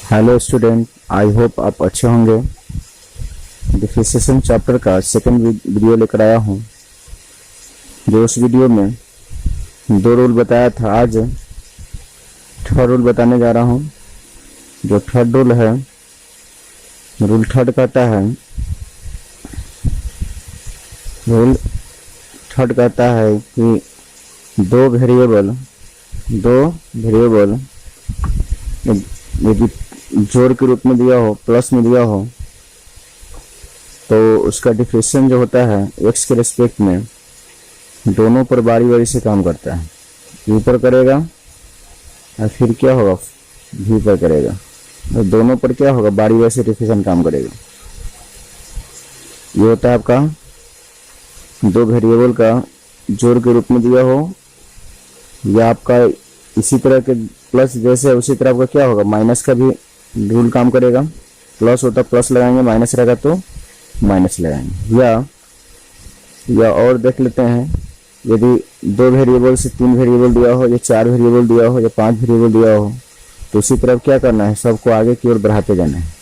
Hello student, I hope आप अच्छे होंगे। डिफरेंशिएशन चैप्टर का सेकंड वीडियो लेकर आया हूँ। जो उस वीडियो में दो रूल बताया था, आज थर्ड रूल बताने जा रहा हूँ। जो थर्ड रूल है, रूल थर्ड कहता है कि दो वेरिएबल यदि जोड़ के रूप में दिया हो, प्लस में दिया हो, तो उसका डिफरेंशिएशन जो होता है एक्स के रिस्पेक्ट में दोनों पर बारी बारी से काम करता है। ऊपर करेगा और फिर क्या होगा, भी पर करेगा, तो दोनों पर क्या होगा, बारी बारी से डिफरेंशिएशन काम करेगा। ये होता है आपका दो वेरिएबल का जोड़ के रूप में दिया हो, या आपका इसी तरह के प्लस जैसे उसी तरह आपका क्या होगा, माइनस का भी रूल काम करेगा। प्लस होता प्लस लगाएंगे, माइनस रहेगा तो माइनस लगाएंगे। या और देख लेते हैं, यदि दो वेरिएबल से तीन वेरिएबल दिया हो, या चार वेरिएबल दिया हो, या पांच वेरिएबल दिया हो, तो उसी तरफ क्या करना है, सबको आगे की ओर बढ़ाते जाना है।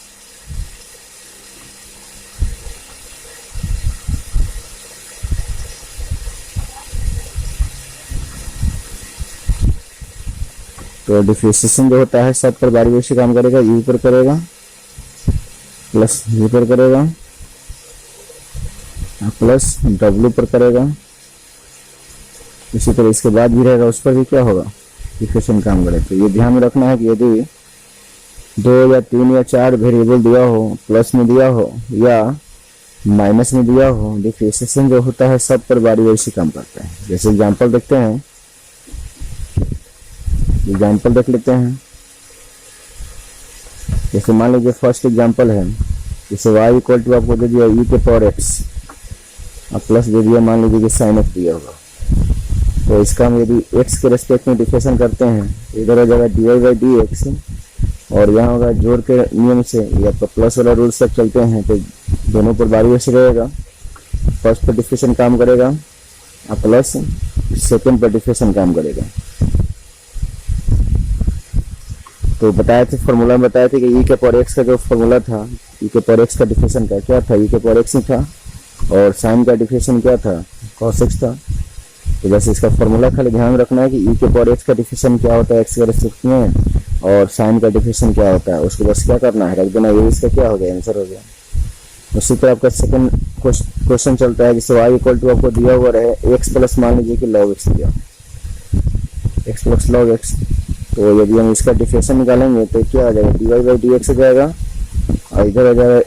तो डिफरेंशिएशन जो होता है सब पर बारी बारी से काम करेगा। यू पर करेगा प्लस यू पर करेगा प्लस डब्ल्यू पर करेगा। इसी तरह इसके बाद भी रहेगा, उस पर भी क्या होगा, डिफरेंशिएशन काम करेगा। तो ये ध्यान में रखना है कि यदि दो या तीन या चार वेरिएबल दिया हो, प्लस में दिया हो या माइनस में दिया हो, डिफरेंशिएशन जो होता है सब पर बारी बारी से काम करता है। जैसे एग्जाम्पल देखते हैं, एग्जाम्पल देख लेते हैं। जैसे मान लीजिए फर्स्ट एग्जाम्पल है, जैसे y इक्वल टू आपको दे दिया e के पावर x और प्लस दे दिया, मान लीजिए कि साइन x दिया होगा। तो इसका हम यदि x के रेस्पेक्ट में डिफरेंशिएशन करते हैं, इधर हो जाएगा dy बाई डी एक्स, और यहाँ होगा जोड़ के नियम से या प्लस वाला रूल सब चलते हैं, तो दोनों पर बारी से रहेगा। फर्स्ट पर डिफरेंशिएशन काम करेगा और प्लस सेकेंड पर डिफरेंशिएशन काम करेगा। तो बताए थे, फॉर्मूला में बताए थे कि ई के पावर एक्स का जो फॉर्मूला था, ई के पावर एक्स का डिफरेंशिएशन का क्या था, ई के पावर एक्स ही था, और साइन का डिफरेंशिएशन क्या था, कॉस एक्स था। तो जैसे इसका फॉर्मूला खाली ध्यान में रखना है कि ई के पावर एक्स का डिफरेंशिएशन क्या होता है एक्स के रिस्पेक्ट में, और साइन का डिफरेंशिएशन क्या होता है, उसको बस क्या करना है, रख देना, ये इसका क्या हो गया, आंसर हो गया। उसी तरह आपका सेकंड क्वेश्चन चलता है, जैसे वाई इक्वल टू आपको दिया हुआ रहे एक्स प्लस, मान लीजिए कि लॉग एक्स दिया, एक्स प्लस लॉग एक्स। तो यदि हम इसका डिफरेंशिएशन निकालेंगे तो क्या आ जाएगा, D Y by D X हो जाएगा, और इधर हो जाएगा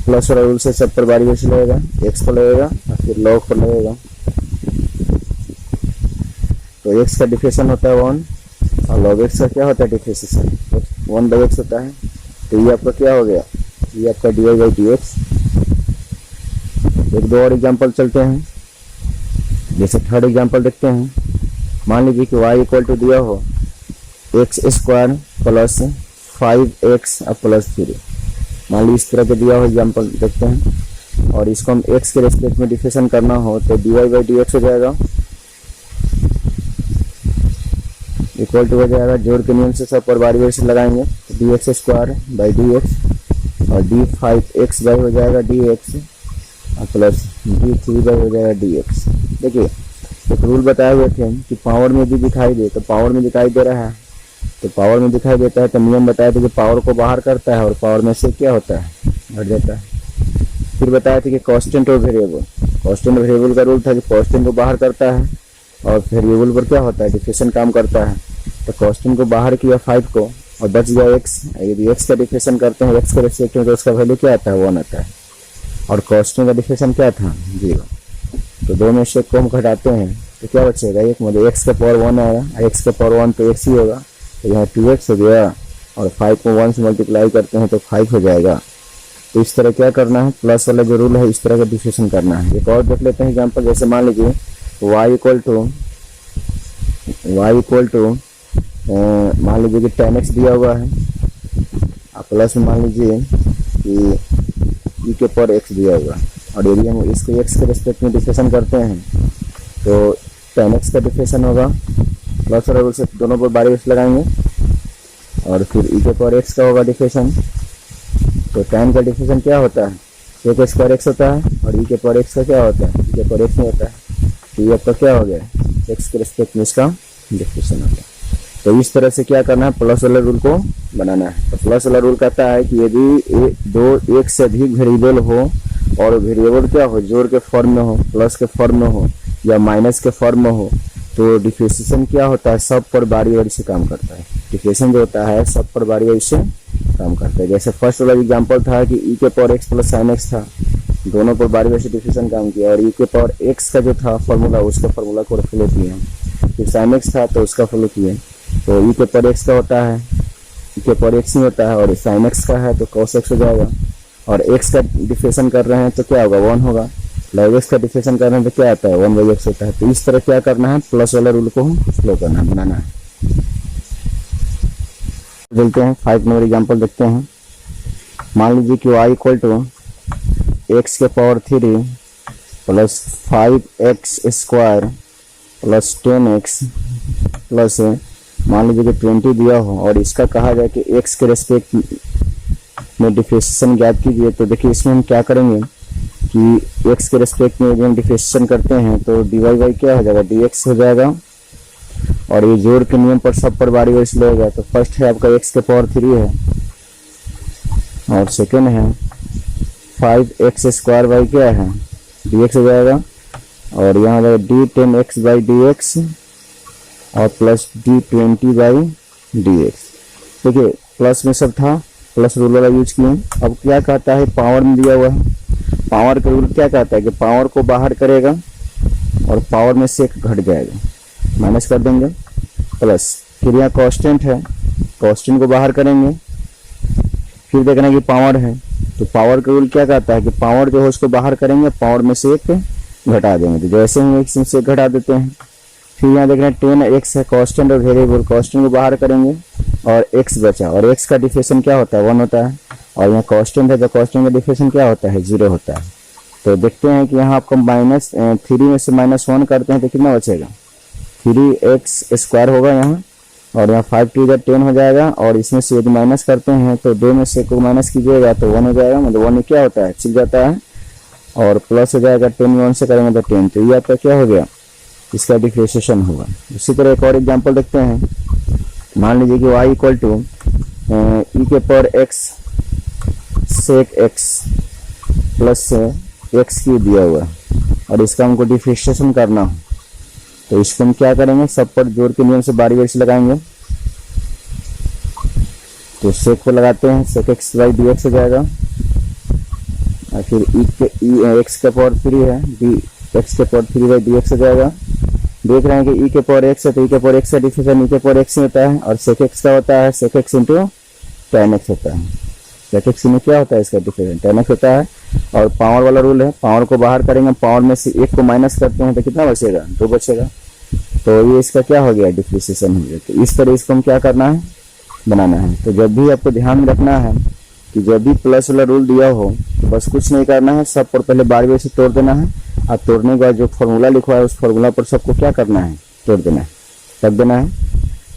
प्लस वाला रूल से सब पर बारी बारी से लगेगा, एक्स पर लगेगा और फिर लॉग पर लगेगा। तो एक्स का डिफरेंशिएशन होता है 1, और लॉग एक्स का क्या होता है डिफरेंशिएशन, 1 बाई एक्स होता है। तो ये आपका क्या हो गया, ये आपका D Y by D X. एक दो और एग्जाम्पल चलते हैं, जैसे थर्ड एग्जाम्पल देखते हैं। मान लीजिए कि y इक्वल टू दिया हो एक्स स्क्वायर प्लस 5x और प्लस 3, मान लीजिए इस तरह के दिया हो एग्जाम्पल देखते हैं, और इसको हम x के रेस्पेक्ट में डिफरेंशिएशन करना हो तो dy बाई डी एक्स हो जाएगा, इक्वल टू हो जाएगा, जोड़ के नियम से सब पर बारी बारी से लगाएंगे, D X square by D x, और डी 5x बाई हो जाएगा डी एक्स, और प्लस डी 3 बाई हो जाएगा डी एक्स। देखिए एक रूल बताए हुए थे कि पावर में भी दिखाई दे, तो पावर में दिखाई दे रहा है, तो पावर में दिखाई देता है, तो नियम बताया था कि पावर को बाहर करता है और पावर में से क्या होता है, हट जाता है। फिर बताया था कि कांस्टेंट और वेरिएबल, कांस्टेंट वेरिएबल का रूल था कि कांस्टेंट को बाहर करता है और वेरिएबल पर क्या होता है, डिफरेंशिएशन काम करता है। तो कांस्टेंट को बाहर किया 5 को, और बच गया एक्स। यदि एक्स का डिफरेंशिएशन करते हैं एक्स के रेस्पेक्ट में, तो उसका वैल्यू क्या आता है, 1 आता है, और कांस्टेंट का डिफरेंशिएशन क्या था, 0। तो दो में से को हम घटाते हैं तो क्या बचेगा, एक मतलब एक्स का पावर 1 आएगा, एक्स का पावर 1 तो एक्स ही होगा, तो यहाँ 2x हो गया, और 5 को 1 से मल्टीप्लाई करते हैं तो 5 हो जाएगा। तो इस तरह क्या करना है, प्लस वाला जो रूल है इस तरह का डिफरेंशिएशन करना है। एक और देख लेते हैं एग्जाम्पल, जैसे मान लीजिए y इक्वल टू मान लीजिए कि 10x दिया हुआ है, और प्लस में मान लीजिए कि e के पावर x दिया हुआ है, और यदि हम इसको x के रेस्पेक्ट में डिफरेंशिएशन करते हैं तो 10x का डिफरेंशिएशन होगा, प्लस और रूल से दोनों पर बारी से लगाएंगे, और फिर ई के पावर एक्स का होगा डिफरेंशिएशन। तो tan का डिफरेंशिएशन क्या होता है, सेक स्क्वायर एक्स होता है, और ई के पावर एक्स का क्या होता है, ई के पावर एक्स नहीं होता है। तो ये आपका क्या हो गया, एक्स के रिस्पेक्ट में इसका डिफरेंशिएशन होता है। तो इस तरह से क्या करना है, प्लस वाला रूल को बनाना है। तो प्लस वाला रूल कहता है कि यदि एक से अधिक वेरिएबल हो और वेरिएबल क्या हो, जोड़ के फॉर्म में हो, प्लस के फॉर्म में हो या माइनस के फॉर्म में हो, तो डिफरेंशिएशन क्या होता है, सब पर बारी बारी से काम करता है। डिफरेंशिएशन जो होता है सब पर बारी बारी से काम करता है। जैसे फर्स्ट वाला एग्जांपल था कि ई के power x plus sine x था, दोनों पर बारी बारी से डिफरेंशिएशन काम किया, और ई के पावर एक्स का जो था फॉर्मूला, उसका फॉर्मूला को फॉलो किए। फिर साइन एक्स था तो उसका फॉलो किए। तो ई के पावर एक्स का होता है, ई के पावर एक्स ही होता है, और साइन एक्स का है तो कॉस एक्स हो जाएगा। और एक्स का डिफरेंशिएशन कर रहे हैं तो क्या होगा, 1 होगा। लॉग एक्स का डिफरेंशिएशन कर रहे हैं तो क्या आता है, 1/x होता है। तो इस तरह क्या करना है, प्लस वाला रूल को फॉलो करना है, बनाना है। चलते हैं 5 नंबर एग्जांपल देखते हैं। मान लीजिए कि y इक्वल टू एक्स के power 3 plus 5x square plus 10x plus मान लीजिए कि 20 दिया हो, और इसका कहा जाए कि x के रेस्पेक्ट में डिफरेंशिएशन ज्ञात कीजिए। तो देखिए इसमें हम क्या करेंगे कि x के रेस्पेक्ट में जब हम डिफरेंशिएशन करते हैं तो dy बाई क्या हो जाएगा, dx हो जाएगा, और ये जोड़ के नियम पर सब पर बारी बारी से लेगा। तो फर्स्ट है आपका x के पावर 3 है, और सेकंड है 5x स्क्वायर बाई क्या है, dx हो जाएगा, और यहाँ जाएगा d10x बाई dx और प्लस d20 बाई dx। देखिए प्लस में सब था, प्लस रूल वाला यूज किए। अब क्या कहता है, पावर में दिया हुआ है, पावर का रूल क्या कहता है कि पावर को बाहर करेगा और पावर में से एक घट जाएगा, माइनस कर देंगे, प्लस फिर यहाँ कांस्टेंट है, कांस्टेंट को बाहर करेंगे, फिर देखना कि पावर है। तो पावर का रूल क्या कहता है कि पावर जो है उसको बाहर करेंगे, पावर में से एक घटा देंगे। तो जैसे ही एक से घटा देते हैं, फिर यहाँ देखना 10x है कांस्टेंट और वेरिएबल, कांस्टेंट को बाहर करेंगे और x बचा, और x का डिफरेंशिएशन क्या होता है, 1 होता है, और यहाँ कांस्टेंट है तो कांस्टेंट का डिफरेंशिएशन क्या होता है, 0 होता है। तो देखते हैं कि यहाँ आपको -3 में से -1 करते हैं तो कितना बचेगा, 3x स्क्वायर होगा यहाँ, और यहाँ 5 2 10 हो जाएगा, और इसमें से यदि माइनस करते हैं तो 2 में से को माइनस कीजिएगा तो 1 हो जाएगा, मतलब 1 में क्या होता है, छिप जाता है, और प्लस हो जाएगा, 10 में 1 से करेंगे तो 10। तो ये आपका क्या हो गया, इसका डिफरेंशिएशन होगा। इसी तरह एक और एग्जांपल देखते हैं। मान लीजिए कि y इक्वल टू ई के power X sec X plus X की दिया हुआ है, और इसका हमको डिफरेंशिएशन करना हो। तो इसको हम क्या करेंगे, सब पर जोड़ के नियम से बारी बारी से लगाएंगे। तो सेक को लगाते हैं, sec X by D X हो जाएगा, और फिर एक्स का पावर 3 है, डी एक्स के पावर 3 बाई डी एक्स हो जाएगा। देख रहे हैं कि ई के पावर एक्स है तो ई के पावर एक्स का डिफरेंशिएशन ई के पावर एक्स होता है, और सेक एक्स का होता है sec X into tan x होता है। सेक एक्स में क्या होता है, इसका डिफरेंशिएशन tan x होता है। और पावर वाला रूल है, पावर को बाहर करेंगे, पावर में से एक को माइनस करते हैं तो कितना बचेगा, 2 बचेगा। तो ये इसका क्या हो गया, डिफरेंशिएशन हो गया। तो इस तरह इसको हम क्या करना है, बनाना है। तो जब भी आपको ध्यान में रखना है कि जब भी प्लस वाला रूल दिया हो तो बस कुछ नहीं करना है, सब पर पहले बारी बारी से तोड़ देना है, और तोड़ने के बाद जो फॉर्मूला लिखा है उस फॉर्मूला पर सबको क्या करना है, तोड़ देना है, रख देना है।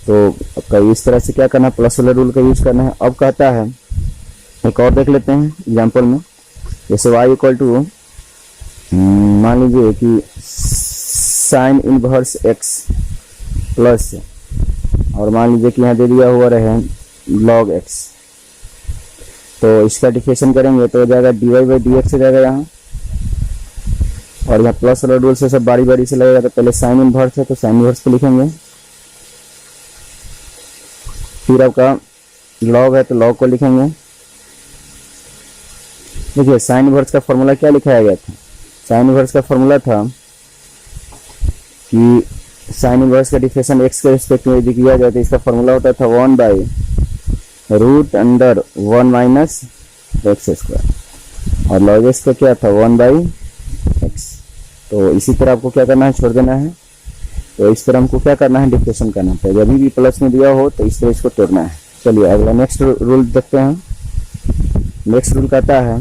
तो आपका इस तरह से क्या करना है, प्लस वाला रूल का यूज करना है। अब कहता है एक और देख लेते हैं एग्जाम्पल में। जैसे y इक्वल टू मान लीजिए कि साइन इनवर्स x प्लस, और मान लीजिए कि यहाँ दे दिया हुआ रहे log x। तो इसका डिफरेंशिएशन करेंगे तो हो जाएगा dy बाई डी एक्स हो जाएगा यहाँ, और यहाँ प्लस वाला रूल से सब बारी बारी से लगेगा। तो पहले साइन इनवर्स है तो साइन इनवर्स को लिखेंगे, फिर आपका लॉग है तो लॉग को लिखेंगे। देखिए साइन इनवर्स का फॉर्मूला क्या लिखाया गया था, साइन इनवर्स का फॉर्मूला था कि साइन इनवर्स का डिफरेंशिएशन एक्स के रिस्पेक्ट में यदि किया जाए तो इसका फॉर्मूला होता था 1/√1 माइनस एक्स स्क्वायर, और लॉग एक्स का क्या था 1/x। तो इसी तरह आपको क्या करना है, छोड़ देना है। तो इस तरह हमको क्या करना है, डिफरेंशिएशन करना है। जब भी प्लस में दिया हो तो इस तरह इसको तोड़ना है। चलिए अगला नेक्स्ट रूल देखते हैं। नेक्स्ट रूल कहता है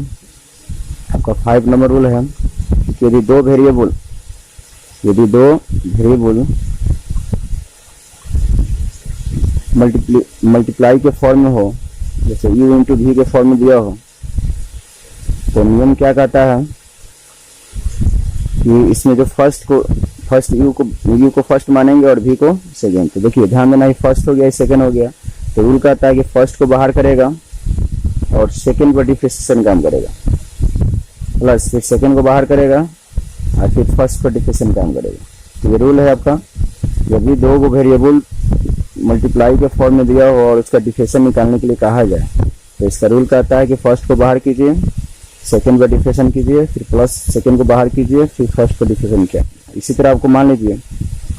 आपका 5 नंबर रूल है कि यदि दो वेरिएबल मल्टीप्लाई के फॉर्म में हो, जैसे u इंटू वी के फॉर्म में दिया हो, तो नियम क्या कहता है कि इसमें जो फर्स्ट u को फर्स्ट मानेंगे और v को सेकेंड। तो देखिए ध्यान देना, ये फर्स्ट हो गया, ये सेकेंड हो गया, तो रूल कहता है कि फर्स्ट को बाहर करेगा और सेकेंड पर डिफरेंशिएशन काम करेगा, प्लस फिर सेकेंड को बाहर करेगा और फिर फर्स्ट पर डिफरेंशिएशन काम करेगा। तो ये रूल है आपका, जब भी दो को वेरिएबल मल्टीप्लाई के फॉर्म में दिया हो और उसका डिफरेंशिएशन निकालने के लिए कहा जाए, तो इसका रूल कहता है कि फर्स्ट को बाहर कीजिए, सेकेंड पर डिफरेंशिएशन कीजिए, फिर प्लस सेकेंड को बाहर कीजिए, फिर फर्स्ट पर डिफरेंशिएशन किया। इसी तरह आपको मान लीजिए,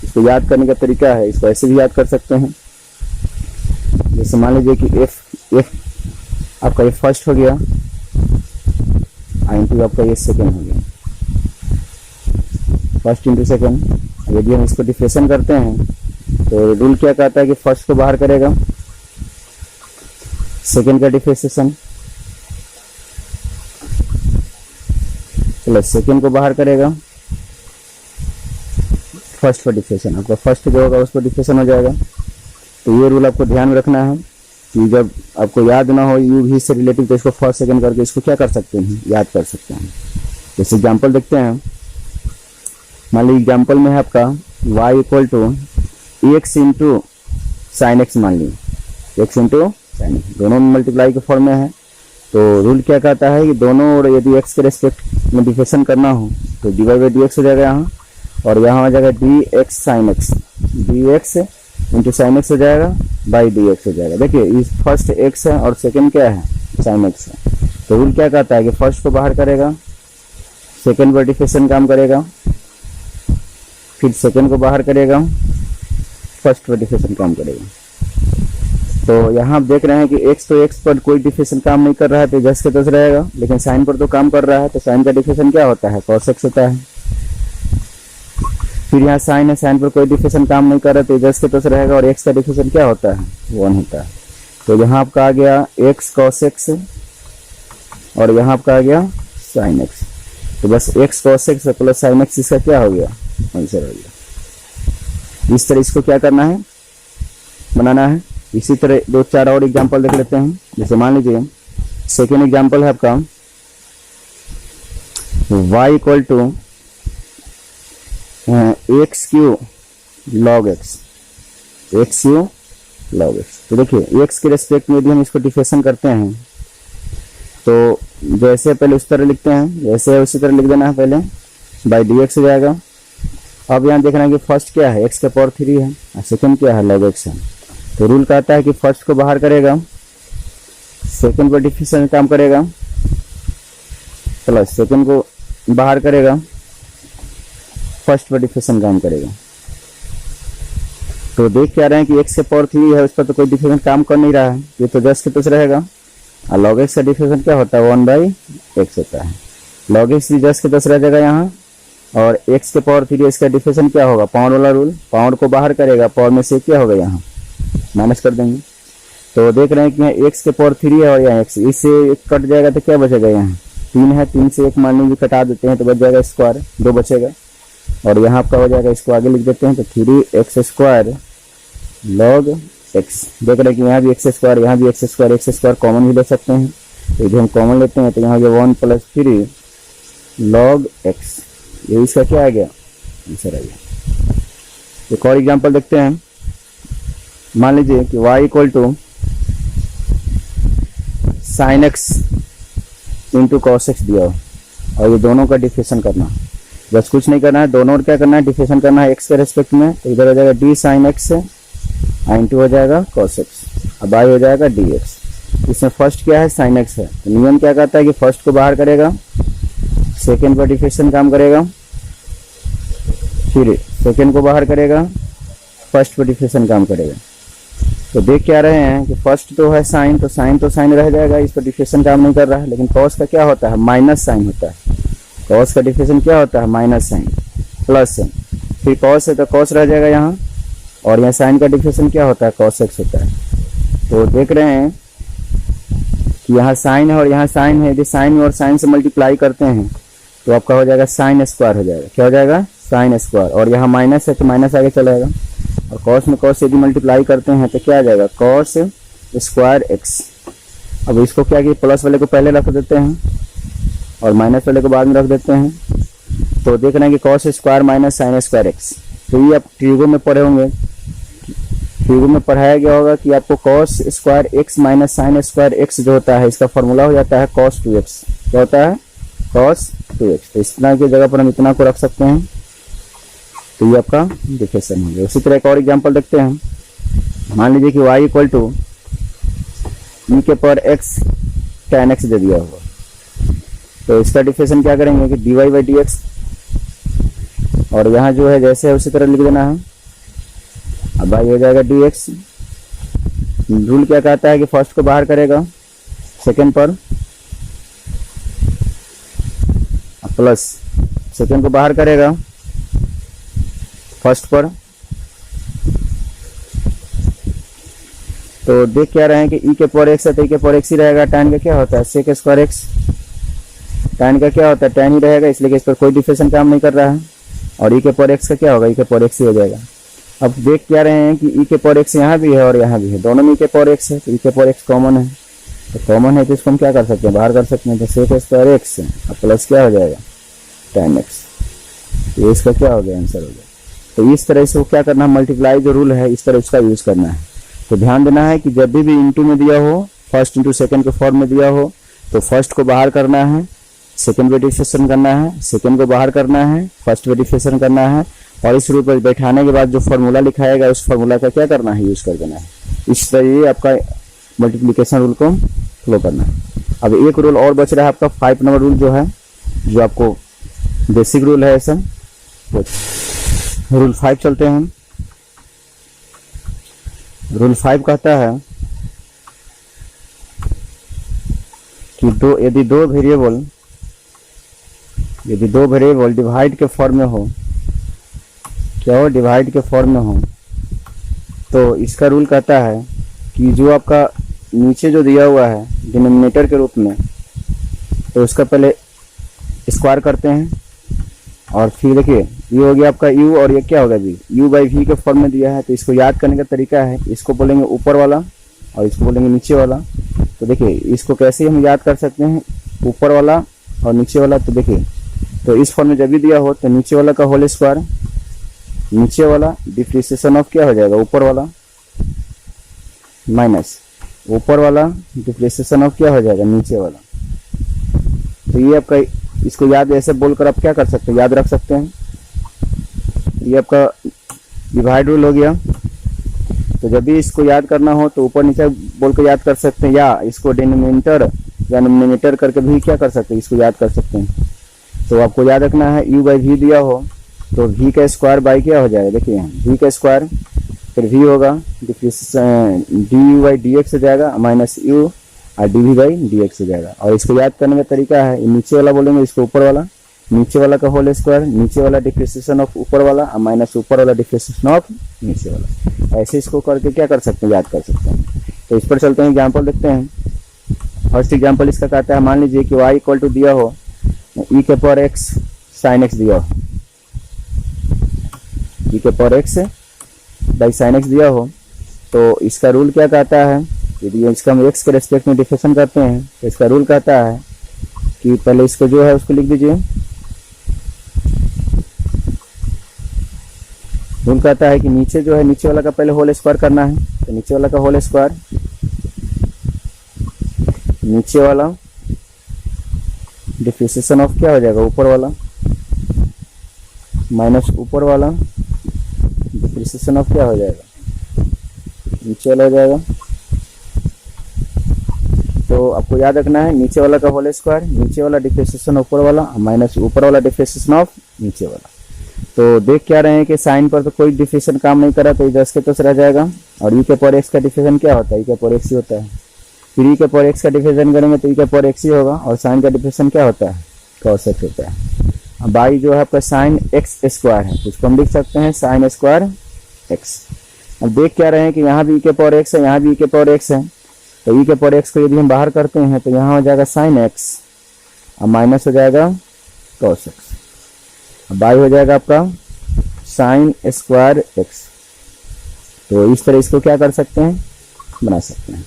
इसको याद करने का तरीका है, इसको ऐसे भी याद कर सकते हैं। जैसे मान लीजिए कि एफ आपका ये फर्स्ट हो गया, इंटू आपका ये सेकेंड हो गया, फर्स्ट इंटू सेकेंड। यदि हम इसको डिफरेंशिएशन करते हैं तो रूल क्या कहता है कि फर्स्ट को बाहर करेगा, सेकेंड का डिफरेंशिएशन, प्लस सेकेंड को बाहर करेगा, फर्स्ट पर डिफरेंशिएशन। आपका फर्स्ट जो होगा उस पर डिफरेंशिएशन हो जाएगा। तो ये रूल आपको ध्यान में रखना है कि जब आपको याद ना हो u v से रिलेटिव, तो इसको फर्स्ट सेकेंड करके इसको क्या कर सकते हैं, याद कर सकते हैं। जैसे एग्जाम्पल देखते हैं, मान लीजिए एग्जाम्पल में है आपका y equal to X into sine X, मान लीजिए एक्स इंटू साइन एक्स, दोनों मल्टीप्लाई के फॉर्म में है। तो रूल क्या कहता है कि दोनों और यदि x के रेस्पेक्ट में डिफरेंशिएशन करना हो तो dy बाई डी एक्स हो जाएगा यहाँ, और यहाँ हो जाएगा D x sine x, D x into sine x हो जाएगा बाई डी एक्स हो जाएगा। देखिए इस फर्स्ट एक्स है और सेकेंड क्या है, साइन एक्स है। तो रूल क्या कहता है कि फर्स्ट को बाहर करेगा, सेकेंड पर डिफरेंशिएशन काम करेगा, फिर सेकेंड को बाहर करेगा, फर्स्ट पर डिफरेंशिएशन काम करेगा। तो यहाँ आप देख रहे हैं कि एक्स तो एक्स पर कोई डिफरेंशिएशन काम नहीं कर रहा है, तो जस के तस रहेगा, लेकिन साइन पर तो काम कर रहा है, तो साइन का डिफरेंशिएशन क्या होता है, कॉस एक्स होता है। फिर यहाँ साइन है, साइन पर कोई डिफरेंशिएशन काम नहीं कर रहा, तो जस के तस रहेगा, और एक्स का डिफरेंशिएशन क्या होता है, 1 होता है। तो यहाँ आपका आ गया एक्स कॉस एक्स, और यहाँ आपका आ गया साइन एक्स। तो बस x cos x plus sine x, इसका क्या हो गया, आंसर हो गया। इस तरह इसको क्या करना है, बनाना है। इसी तरह 2-4 और एग्जांपल देख लेते हैं। जैसे मान लीजिए सेकेंड एग्जांपल है आपका y equal to X cube log X, X cube log X. तो देखिए एक्स के रेस्पेक्ट में भी हम इसको डिफरेंशिएशन करते हैं, तो जैसे पहले उस तरह लिखते हैं, जैसे उसी तरह लिख देना है, पहले बाई डी एक्स हो जाएगा। अब यहाँ देखना है कि फर्स्ट क्या है, एक्स का पावर 3 है, और सेकेंड क्या है, लॉग एक्स है। तो रूल कहता है कि फर्स्ट को बाहर करेगा, सेकेंड पर डिफरेंशिएशन काम करेगा, प्लस सेकेंड को बाहर करेगा, फर्स्ट पर डिफरेंशिएशन काम करेगा। तो देख क्या रहे हैं कि एक्स के पावर 3 है, उस पर तो कोई डिफरेंशिएशन काम कर नहीं रहा है, ये तो जस्ट के तुस रहेगा। और लॉग एक्स का डिफरेंशिएशन क्या होता है, 1/x होता है। लॉग एक्स भी जस्ट के तुस रह जाएगा यहाँ, और एक्स के पावर 3 इसका डिफरेंशिएशन क्या होगा, पावर वाला रूल, पावर को बाहर करेगा, पावर में से क्या होगा, यहाँ माइनस कर देंगे। तो देख रहे हैं कि यहाँ एक्स के पावर 3 है और यहाँ एक्स, इससे एक कट जाएगा तो क्या बचेगा, यहाँ 3 है, 3 से 1 मान लीजिए कटा देते हैं तो बच जाएगा स्क्वायर, 2 बचेगा। और यहाँ आपका हो जाएगा, इसको आगे लिख देते हैं, तो 3x स्क्वायर लॉग एक्स। देख रहे हैं कि यहाँ भी एक्स स्क्वायर, यहाँ भी एक्स स्क्वायर कॉमन भी ले सकते हैं, तो इधर हम कॉमन लेते हैं, तो यहाँ हो गया 1 + 3 लॉग एक्स। ये इसका क्या आ गया, आंसर आ गया। एक और एग्जाम्पल देखते हैं। मान लीजिए कि y equal to sine X into cos X दिया हो, और ये दोनों का डिफरेंशिएशन करना, बस कुछ नहीं करना है, दोनों और क्या करना है, डिफरेंशिएशन करना है एक्स के रेस्पेक्ट में। तो इधर हो जाएगा डी साइन एक्स इंटू हो जाएगा कॉस एक्स, अब y हो जाएगा डी एक्स। इसमें फर्स्ट क्या है, साइन एक्स है, तो नियम क्या कहता है कि फर्स्ट को बाहर करेगा, सेकेंड पर डिफरेंशिएशन काम करेगा, फिर सेकेंड को बाहर करेगा, फर्स्ट पर डिफरेंशिएशन काम करेगा। तो देख क्या रहे हैं कि फर्स्ट तो है साइन, तो साइन रह जाएगा, इस पर डिफरेंशिएशन काम नहीं कर रहा है। लेकिन कॉस का क्या होता है, माइनस साइन होता है, कॉस का डिफरेंशिएशन क्या होता है, माइनस साइन प्लस साइन, फिर कॉस है तो कॉस रह जाएगा यहाँ, और यहाँ साइन का डिफरेंशिएशन क्या होता है, कॉस एक्स होता है। तो देख रहे हैं कि यहाँ साइन है और यहाँ साइन है, यदि साइन और साइन से मल्टीप्लाई करते हैं तो आपका हो जाएगा साइन स्क्वायर हो जाएगा, क्या हो जाएगा, साइन स्क्वायर, और यहाँ माइनस है तो माइनस आगे चलाएगा। और कॉस में कॉस यदि मल्टीप्लाई करते हैं तो क्या आ जाएगा, कॉस स्क्वायर एक्स। अब इसको क्या कि प्लस वाले को पहले रख देते हैं और माइनस वाले को बाद में रख देते हैं। तो देख रहे हैं कि cos square minus sign square x. तो ये आप ट्रिगो में पढ़े होंगे, ट्रिगो में पढ़ाया गया होगा कि आपको cos square x minus sign square x जो होता है इसका फॉर्मूला हो जाता है कॉस 2x। क्या होता है, कॉस 2x। तो इतना की जगह पर हम इतना को रख सकते हैं। तो ये आपका डिफरेंशिएशन हो गया। उसी तरह एक और एग्जांपल देखते हैं। मान लीजिए कि y इक्वल टू ई के पावर x tan x दे दिया होगा। तो इसका डिफरेंशिएशन क्या करेंगे कि dy बाई डी एक्स, और यहाँ जो है जैसे है उसी तरह लिख देना है। अब y हो जाएगा dx। रूल क्या कहता है कि फर्स्ट को बाहर करेगा सेकंड पर, प्लस सेकंड को बाहर करेगा फर्स्ट पर। तो देख क्या रहे हैं कि ई के पावर एक्स है तो ई के पावर एक्स ही रहेगा। tan का क्या होता है, सेक स्क्वायर एक्स। tan का क्या होता है, tan ही रहेगा, इसलिए कि इस पर कोई डिफरेंशिएशन काम नहीं कर रहा है। और ई के पावर एक्स का क्या होगा, ई के पावर एक्स ही हो जाएगा। अब देख क्या रहे हैं कि ई के पावर एक्स यहाँ भी है और यहाँ भी है, दोनों में ई के पावर एक्स है। तो ई के पावर एक्स कॉमन है, तो कॉमन है तो इसको हम क्या कर सकते हैं, बाहर कर सकते हैं। तो सेक स्क्वायर एक्स और प्लस क्या हो जाएगा, tan एक्स। तो इसका क्या हो गया, आंसर हो गया। तो इस तरह से क्या करना है, मल्टीप्लाई जो रूल है इस तरह उसका यूज करना है। तो ध्यान देना है कि जब भी इंटू में दिया हो, फर्स्ट इंटू सेकंड के फॉर्म में दिया हो, तो फर्स्ट को बाहर करना है, सेकंड पे डिफरेंशिएशन करना है, सेकंड को बाहर करना है, फर्स्ट पे डिफरेंशिएशन करना है, और इस रूल पर बैठाने के बाद जो फॉर्मूला लिखाएगा उस फॉर्मूला का क्या करना है, यूज कर देना है। इस तरह ये आपका मल्टीप्लिकेशन रूल को फॉलो करना है। अब एक रूल और बच रहा है आपका 5 नंबर रूल, जो है जो आपको बेसिक रूल है ऐसा। रूल 5 चलते हैं हम। रूल 5 कहता है कि यदि दो वेरिएबल डिवाइड के फॉर्म में हो, क्या हो, डिवाइड के फॉर्म में हो, तो इसका रूल कहता है कि जो आपका नीचे जो दिया हुआ है डिनोमिनेटर के रूप में, तो उसका पहले स्क्वायर करते हैं, और फिर देखिए ये हो गया आपका u और ये क्या होगा v, u बाई वी के फॉर्म में दिया है। तो इसको याद करने का तरीका है, इसको बोलेंगे ऊपर वाला और इसको बोलेंगे नीचे वाला। तो देखिए इसको कैसे हम याद कर सकते हैं, ऊपर वाला और नीचे वाला। तो देखिए तो इस फॉर्म में जब भी दिया हो तो नीचे वाला का होल स्क्वायर, नीचे वाला डिफरेंशिएशन ऑफ क्या हो जाएगा, ऊपर वाला, माइनस ऊपर वाला डिफरेंशिएशन ऑफ क्या हो जाएगा, नीचे वाला। तो ये आपका, इसको याद ऐसे बोलकर आप क्या कर सकते हैं, याद रख सकते हैं। ये आपका डिवाइड रूल हो गया। तो जब भी इसको याद करना हो तो ऊपर नीचे बोल कर याद कर सकते हैं, या इसको डिनोमिनेटर या नोमिनेटर करके भी क्या कर सकते हैं, इसको याद कर सकते हैं। तो आपको याद रखना है u बाई वी दिया हो तो v का स्क्वायर बाई क्या हो जाएगा, देखिए v का स्क्वायर, फिर v होगा डी बाई डी एक्स हो जाएगा, माइनस u और डी बाई डी एक्स हो जाएगा। और इसको याद करने का तरीका है, नीचे वाला बोलेंगे इसको ऊपर वाला, नीचे वाला का होल स्क्वायर, नीचे वाला डिफरेंशिएशन ऑफ ऊपर वाला और माइनस ऊपर वाला डिफरेंशिएशन ऑफ नीचे वाला। ऐसे इसको करके क्या कर सकते हैं, याद कर सकते हैं। तो इस पर चलते हैं, एग्जाम्पल देखते हैं। फर्स्ट एग्जाम्पल इसका कहता है, मान लीजिए कि y इक्वल टू दिया हो ई के पावर एक्स साइन एक्स दिया हो, ई के power x by sine x दिया हो। तो इसका रूल क्या कहता है, यदि इसका हम एक्स के रेस्पेक्ट में डिफरेंशिएशन करते हैं तो इसका रूल कहता है कि पहले इसको जो है उसको लिख दीजिए। रूल कहता है कि नीचे जो है नीचे वाला का पहले होल स्क्वायर करना है। तो नीचे वाला का होल स्क्वायर, नीचे वाला डिफरेंशिएशन ऑफ क्या हो जाएगा, ऊपर वाला, माइनस ऊपर वाला डिफरेंशिएशन ऑफ क्या हो जाएगा, नीचे वाला हो जाएगा। तो आपको याद रखना है नीचे वाला का होल स्क्वायर, नीचे वाला डिफरेंशिएशन ऊपर वाला, माइनस ऊपर वाला डिफरेंशिएशन ऑफ नीचे वाला। तो देख क्या रहे हैं कि साइन पर तो कोई डिफरेंशिएशन काम नहीं करा, तो 10 के 10 रह जाएगा। और ई के पावर एक्स का डिफरेंशिएशन क्या होता है, ई के पावर एक्स ही होता है। फिर ई के पावर एक्स का डिफरेंशिएशन करेंगे तो ई के पावर एक्स ही होगा, और साइन का डिफरेंशिएशन क्या होता है, cos x होता है। अब बाई जो है आपका साइन एक्स स्क्वायर है, तो इसको हम लिख सकते हैं साइन स्क्वायर एक्स। अब देख क्या रहे हैं कि यहाँ भी ई के पावर एक्स है, यहाँ भी ई के पावर एक्स है। तो ई के पावर एक्स को यदि हम बाहर करते हैं तो यहाँ हो जाएगा साइन एक्स और माइनस हो जाएगा cos x। बाई हो जाएगा आपका साइन स्क्वायर एक्स। तो इस तरह इसको क्या कर सकते हैं, बना सकते हैं।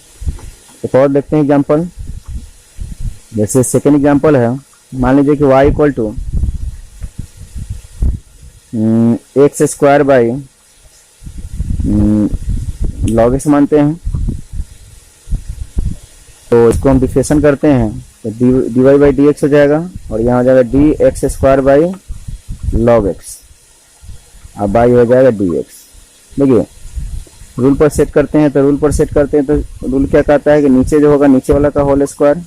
एक और देखते हैं एग्जाम्पल। जैसे सेकेंड एग्जाम्पल है, मान लीजिए कि y equal to X square by log X मानते हैं। तो इसको हम डिफरेंशिएशन करते हैं तो D Y by D X हो जाएगा, और यहाँ हो जाएगा D X square by log X, अब बाई हो जाएगा डी एक्स। देखिए रूल पर सेट करते हैं, तो रूल पर सेट करते हैं तो रूल क्या कहता है कि नीचे जो होगा नीचे वाला का होल स्क्वायर,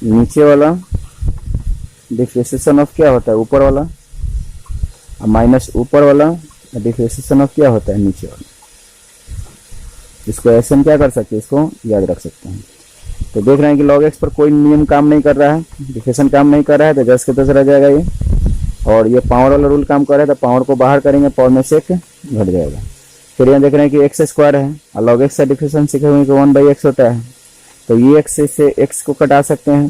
नीचे वाला डिफरेंशिएशन ऑफ क्या होता है ऊपर वाला, और माइनस ऊपर वाला डिफरेंशिएशन ऑफ क्या होता है नीचे वाला। इसको ऐसे हम क्या कर सकते हैं, इसको याद रख सकते हैं। तो देख रहे हैं कि log x पर कोई नियम काम नहीं कर रहा है, डिफरेंशिएशन काम नहीं कर रहा है, तो 10 के 10 रह जाएगा ये। और ये पावर वाला रूल काम कर रहा है, तो पावर को बाहर करेंगे, पावर में से एक घट जाएगा। फिर यहाँ देख रहे हैं कि एक्स स्क्वायर है और log x का डिफरेंशिएशन सीखे हुए कि 1/x होता है, तो ये x से x को कटा सकते हैं,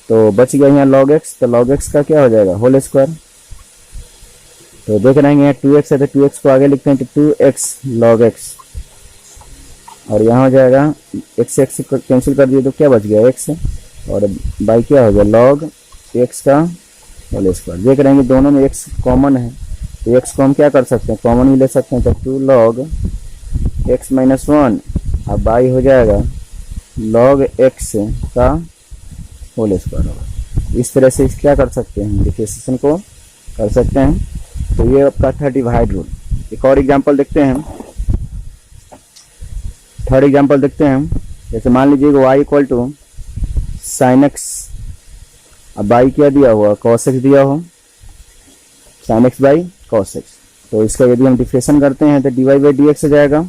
तो बच गया यहाँ log x। तो log x का क्या हो जाएगा होल स्क्वायर। तो देख रहे हैं यहाँ 2x है, तो 2x को आगे लिखते हैं तो 2x log x, और यहाँ हो जाएगा x से x कैंसिल कर दिए तो क्या बच गया x, और बाई क्या हो गया log x का होल स्क्वायर। देख रहे हैं कि दोनों में x कॉमन है, तो x को हम क्या कर सकते हैं, कॉमन भी ले सकते हैं, तो 2 log x माइनस 1, अब बाई हो जाएगा log x का होल स्क्वायर होगा। इस तरह से क्या कर सकते हैं, डिफरेंशिएशन को कर सकते हैं। तो ये आपका था डिवाइड रूल। एक और एग्जांपल देखते हैं, थर्ड एग्जांपल देखते हैं। जैसे मान लीजिए y equal to sine X, अब बाई क्या दिया हुआ कॉस एक्स दिया हो, sine X by cos X. तो इसका यदि हम डिफरेंशिएशन करते हैं तो D Y by D X हो जाएगा,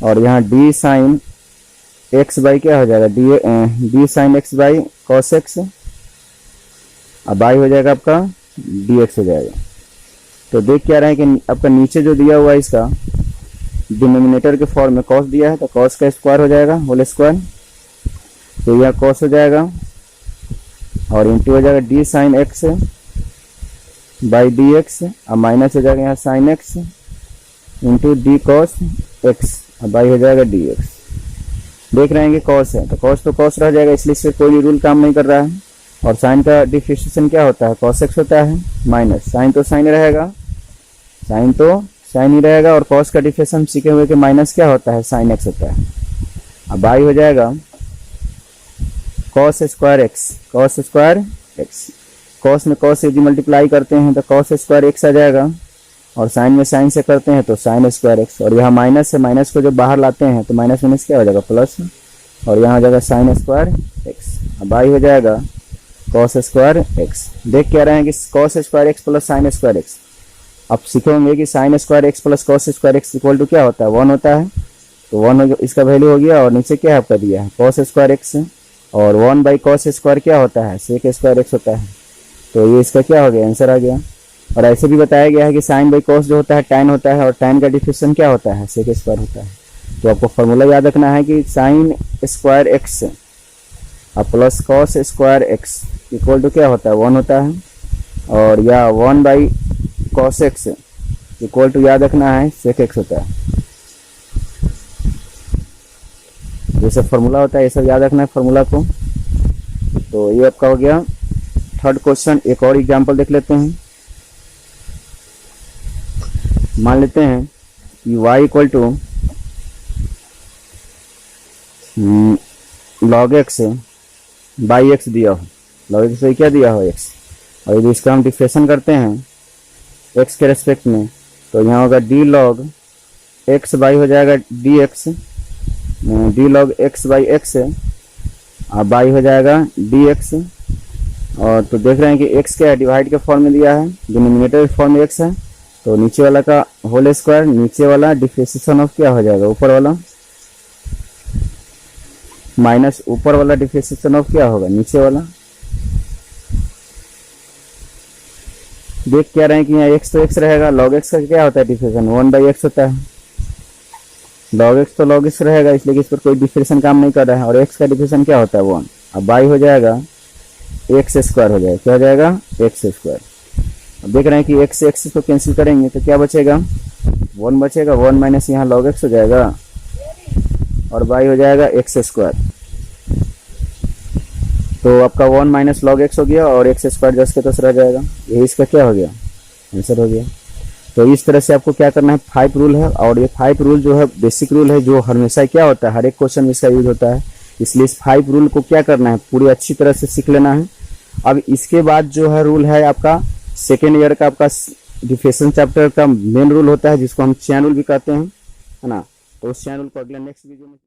और यहाँ डी साइन एक्स बाई क्या हो जाएगा D sign X by cos x, अब बाई हो जाएगा आपका डी एक्स हो जाएगा। तो देख क्या रहे हैं कि आपका नीचे जो दिया हुआ है इसका डिनोमिनेटर के फॉर्म में कॉस दिया है, तो कॉस का स्क्वायर हो जाएगा होल स्क्वायर, तो यह कॉस हो जाएगा, और इंटू हो जाएगा D sign X by D x, अब माइनस हो जाएगा यहाँ sign X into D cos x, अब बाई हो जाएगा डी एक्स। देख रहे हैं कि कॉस है, तो कॉस रह जाएगा, इसलिए इससे कोई रूल काम नहीं कर रहा है। और साइन का डिफरेंशिएशन क्या होता है, कॉस एक्स होता है, माइनस साइन तो साइन रहेगा, साइन तो साइन ही रहेगा, और कॉस का डिफरेंशिएशन सीखे हुए कि माइनस क्या होता है, साइन एक्स होता है। अब बाई हो जाएगा cos square x, cos square x, cos में कॉस यदि मल्टीप्लाई करते हैं तो कॉस स्क्वायर एक्स आ जाएगा, और साइन में साइन से करते हैं तो साइन स्क्वायर एक्स, और यहाँ माइनस है, माइनस को जब बाहर लाते हैं तो माइनस माइनस क्या हो जाएगा प्लस, और यहाँ हो जाएगा साइन स्क्वायर एक्स। अब बाई हो जाएगा कॉस स्क्वायर एक्स। देख क्या रहे हैं कि cos square X plus sine square X. अब सीखेंगे कि sine square X plus cos square X equal to क्या होता है, 1 होता है, तो 1 इसका वैल्यू हो गया, और नीचे क्या आपका दिया है कॉस स्क्वायर एक्स, और 1 बाई कॉस स्क्वायर क्या होता है, सेक स्क्वायर एक्स होता है, तो ये इसका क्या हो गया आंसर आ गया। और ऐसे भी बताया गया है कि साइन बाई कॉस जो होता है टैन होता है, और टैन का डिफरेंशिएशन क्या होता है, सेक स्क्वायर होता है। तो आपको फॉर्मूला याद रखना है कि साइन स्क्वायर एक्स अब plus cos square X equal to क्या होता है, 1 होता है, और या 1 by cos X equal to याद रखना है सेक एक्स होता है। जैसे फॉर्मूला होता है ये सब याद रखना है फॉर्मूला को। तो ये आपका हो गया थर्ड क्वेश्चन। एक और एग्जांपल देख लेते हैं। मान लेते हैं कि y equal to log x by X दिया हो, log x से क्या दिया हो x, और यदि इसका हम डिफरेंशिएशन करते हैं x के रेस्पेक्ट में तो यहाँ होगा d log x बाई हो जाएगा dx, d log x by x और बाई हो जाएगा dx। और तो देख रहे हैं कि x क्या है, डिवाइड के फॉर्म में दिया है, डिनोमिनेटर के फॉर्म में x है, तो नीचे वाला का होल स्क्वायर, नीचे वाला डिफरेंशिएशन ऑफ क्या हो जाएगा ऊपर वाला, माइनस ऊपर वाला डिफरेंशिएशन ऑफ क्या होगा नीचे वाला। देख क्या रहे हैं कि यहाँ x तो x रहेगा, log x का क्या होता है डिफरेंशिएशन 1/x होता है, log x तो log x रहेगा, इसलिए इस पर कोई डिफरेंशिएशन काम नहीं कर रहा है, और x का डिफरेंशिएशन क्या होता है 1। अब बाई हो जाएगा x स्क्वायर हो जाएगा, क्या हो जाएगा x स्क्वायर। अब देख रहे हैं कि x से x को कैंसिल करेंगे तो क्या बचेगा, वन बचेगा, वन माइनस यहाँ लॉग एक्स हो जाएगा और बाई हो जाएगा एक्स स्क्वायर। तो आपका वन माइनस लॉग एक्स हो गया और एक्स स्क्वायर जस के तस रह जाएगा। यही इसका क्या हो गया, आंसर हो गया। तो इस तरह से आपको क्या करना है, 5 रूल है और ये 5 रूल जो है बेसिक रूल है, जो हमेशा क्या होता है हर एक क्वेश्चन में इसका यूज होता है। इसलिए इस 5 रूल को क्या करना है, पूरी अच्छी तरह से सीख लेना है। अब इसके बाद जो है रूल है आपका सेकेंड ईयर का, आपका डिफरेंशियल चैप्टर का मेन रूल होता है, जिसको हम चैन रूल भी कहते हैं, है ना। तो उस चैन रूल को अगले नेक्स्ट वीडियो में